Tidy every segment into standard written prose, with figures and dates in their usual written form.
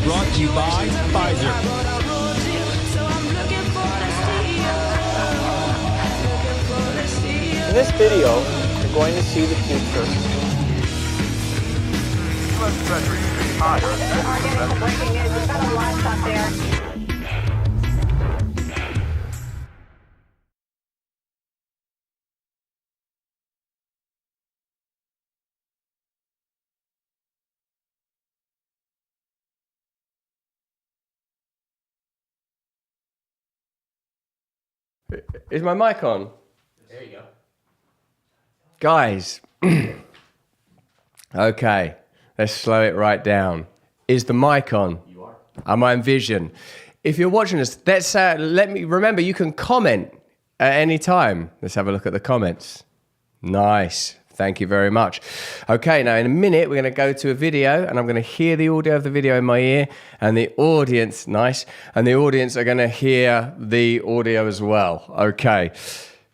brought to you by Pfizer. In this video, you're going to see the future. U.S. Treasury is higher. Breaking news. We've got a livestock there. Is my mic on? There you go. Guys, okay, let's slow it right down. Is the mic on? You are. Am I in vision? If you're watching us, let me remember you can comment at any time. Let's have a look at the comments. Nice. Thank you very much. Okay, now in a minute, we're going to go to a video and I'm going to hear the audio of the video in my ear and the audience, nice, and the audience are going to hear the audio as well. Okay,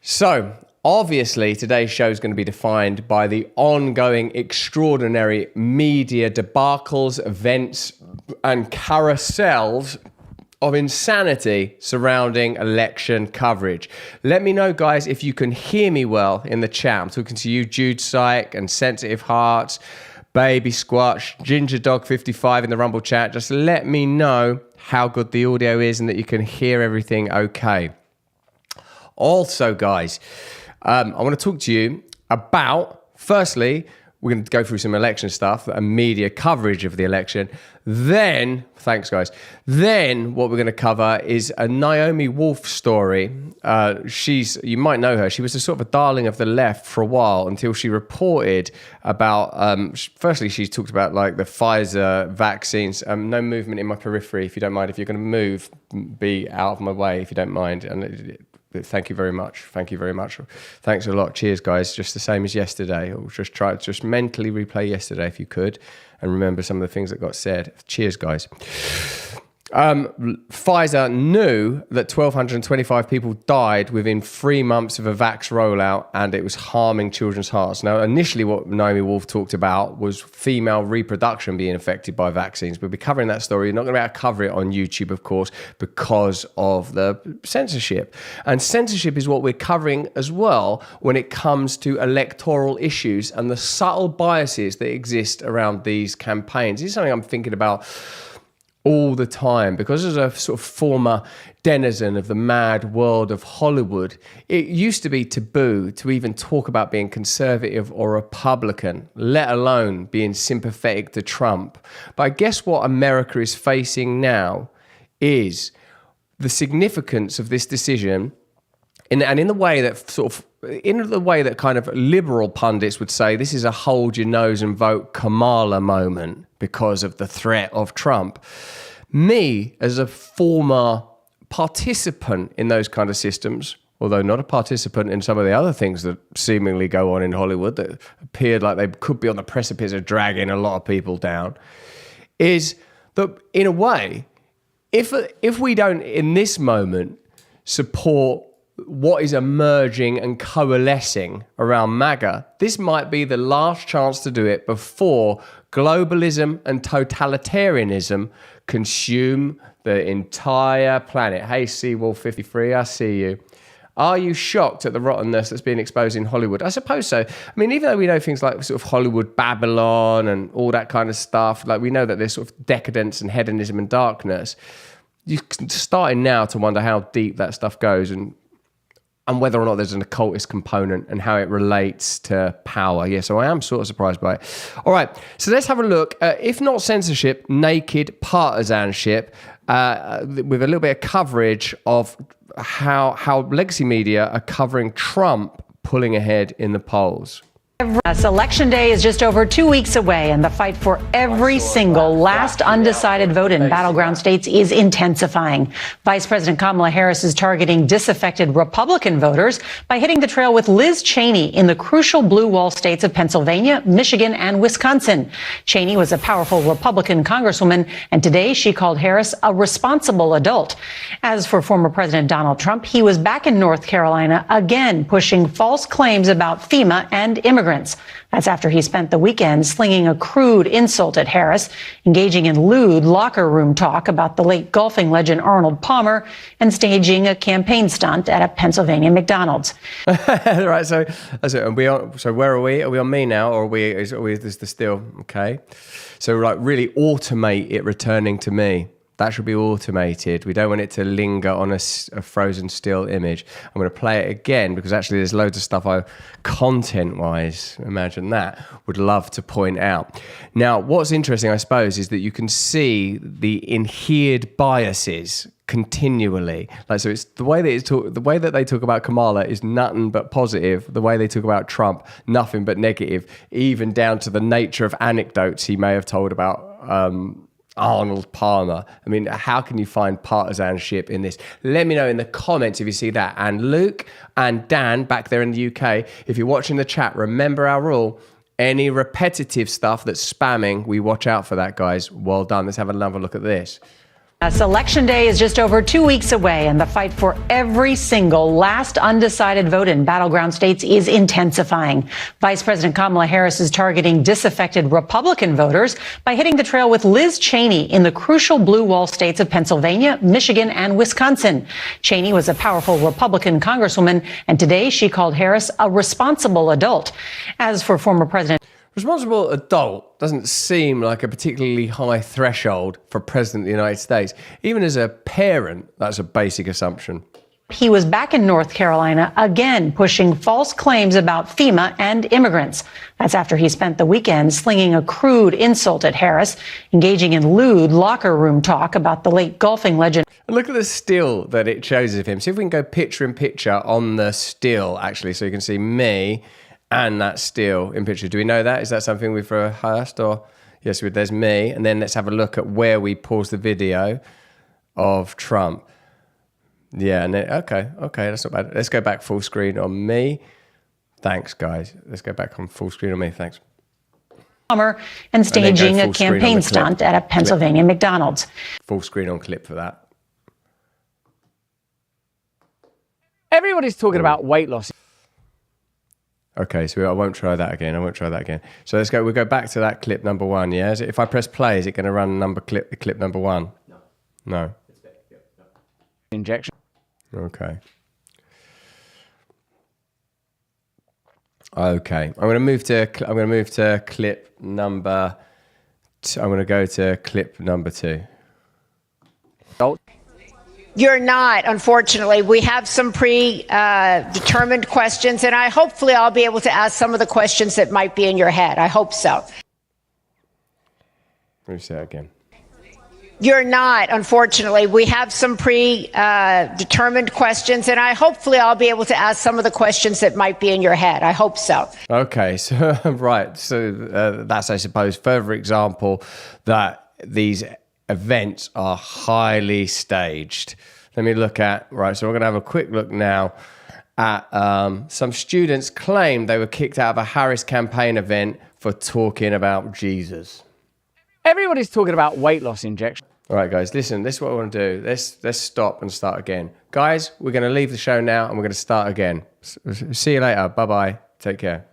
so obviously today's show is going to be defined by the ongoing extraordinary media debacles, events, and carousels of insanity surrounding election coverage. Let me know, guys, if you can hear me well in the chat. I'm talking to you, Jude Syke and Sensitive Hearts, Baby Squash, Ginger Dog 55 in the Rumble chat. Just let me know how good the audio is and that you can hear everything okay. Also, guys, I want to talk to you about, firstly, we're going to go through some election stuff and media coverage of the election. Then, thanks guys. Then what we're going to cover is a Naomi Wolf story. You might know her. She was a sort of a darling of the left for a while until she reported about, firstly, she talked about like the Pfizer vaccines. No movement in my periphery, if you don't mind. If you're going to move, be out of my way, if you don't mind. And thank you very much. Thank you very much. Thanks a lot. Cheers, guys. Just the same as yesterday. Just mentally replay yesterday if you could, and remember some of the things that got said. Cheers, guys. Pfizer knew that 1,225 people died within 3 months of a vax rollout, and it was harming children's hearts. Now, initially what Naomi Wolf talked about was female reproduction being affected by vaccines. We'll be covering that story. You're not going to be able to cover it on YouTube, of course, because of the censorship. And censorship is what we're covering as well when it comes to electoral issues and the subtle biases that exist around these campaigns. This is something I'm thinking about all the time, because as a sort of former denizen of the mad world of Hollywood, it used to be taboo to even talk about being conservative or Republican, let alone being sympathetic to Trump. But I guess what America is facing now is the significance of this decision, and in the way that kind of liberal pundits would say, this is a hold your nose and vote Kamala moment because of the threat of Trump. Me, as a former participant in those kind of systems, although not a participant in some of the other things that seemingly go on in Hollywood that appeared like they could be on the precipice of dragging a lot of people down, is that in a way, if we don't in this moment support what is emerging and coalescing around MAGA, this might be the last chance to do it before globalism and totalitarianism consume the entire planet. Hey, Seawolf53, I see you. Are you shocked at the rottenness that's being exposed in Hollywood? I suppose so. I mean, even though we know things like sort of Hollywood Babylon and all that kind of stuff, like we know that there's sort of decadence and hedonism and darkness, you're starting now to wonder how deep that stuff goes and whether or not there's an occultist component and how it relates to power. Yeah, so I am sort of surprised by it. All right, so let's have a look. If not censorship, naked partisanship, with a little bit of coverage of how legacy media are covering Trump pulling ahead in the polls. Election day is just over 2 weeks away, and the fight for every single last undecided vote in battleground states is intensifying. Vice President Kamala Harris is targeting disaffected Republican voters by hitting the trail with Liz Cheney in the crucial blue wall states of Pennsylvania, Michigan, and Wisconsin. Cheney was a powerful Republican congresswoman, and today she called Harris a responsible adult. As for former President Donald Trump, he was back in North Carolina again, pushing false claims about FEMA and immigrants. immigrants. That's after he spent the weekend slinging a crude insult at Harris, engaging in lewd locker room talk about the late golfing legend Arnold Palmer, and staging a campaign stunt at a Pennsylvania McDonald's. Right, so that's it. So where are we? Are we on me now, or is this the still? Okay, so like really automate it returning to me. That should be automated. We don't want it to linger on a frozen still image. I'm going to play it again because actually there's loads of stuff content-wise, imagine that, would love to point out. Now, what's interesting, I suppose, is that you can see the inhered biases continually. Like, so it's the way that they talk about Kamala is nothing but positive. The way they talk about Trump, nothing but negative, even down to the nature of anecdotes he may have told about Arnold Palmer. I mean, how can you find partisanship in this? Let me know in the comments if you see that. And Luke and Dan back there in the UK, if you're watching the chat, remember our rule. Any repetitive stuff that's spamming, we watch out for that, guys. Well done. Let's have another look at this. Election day is just over 2 weeks away, and the fight for every single last undecided vote in battleground states is intensifying. Vice President Kamala Harris is targeting disaffected Republican voters by hitting the trail with Liz Cheney in the crucial blue wall states of Pennsylvania, Michigan, and Wisconsin. Cheney was a powerful Republican congresswoman, and today she called Harris a responsible adult. As for former President Responsible adult doesn't seem like a particularly high threshold for President of the United States. Even as a parent, that's a basic assumption. he was back in North Carolina again, pushing false claims about FEMA and immigrants. That's after he spent the weekend slinging a crude insult at Harris, engaging in lewd locker room talk about the late golfing legend. And look at the still that it shows of him. See if we can go picture in picture on the still, actually, so you can see me and that still in picture. Do we know that? Is that something we've rehearsed? Or yes, there's me. And then let's have a look at where we pause the video of Trump. Yeah, and then, okay, that's not bad. Let's go back full screen on me. Thanks, guys. Let's go back on full screen on me. Thanks. And staging a campaign stunt at a Pennsylvania McDonald's. Full screen on clip for that. Everybody's talking about weight loss. Okay, so I won't try that again. So let's go. We'll go back to that clip number one. Yeah. If I press play, is it going to run clip number one? No. Injection. Okay. I'm going to move to clip number. I'm going to go to clip number 2. You're not, unfortunately. We have some predetermined questions, and hopefully I'll be able to ask some of the questions that might be in your head. I hope so. Let me say that again. You're not, unfortunately. We have some predetermined questions, and hopefully I'll be able to ask some of the questions that might be in your head. I hope so. Okay, so right, so that's, I suppose, further example that these events are highly staged. Let me look at, right, so we're going to have a quick look now at some students claimed they were kicked out of a Harris campaign event for talking about Jesus. Everybody's talking about weight loss injection. All right, guys, listen, this is what I want to do. Let's stop and start again. Guys, we're going to leave the show now and we're going to start again. See you later. Bye-bye. Take care.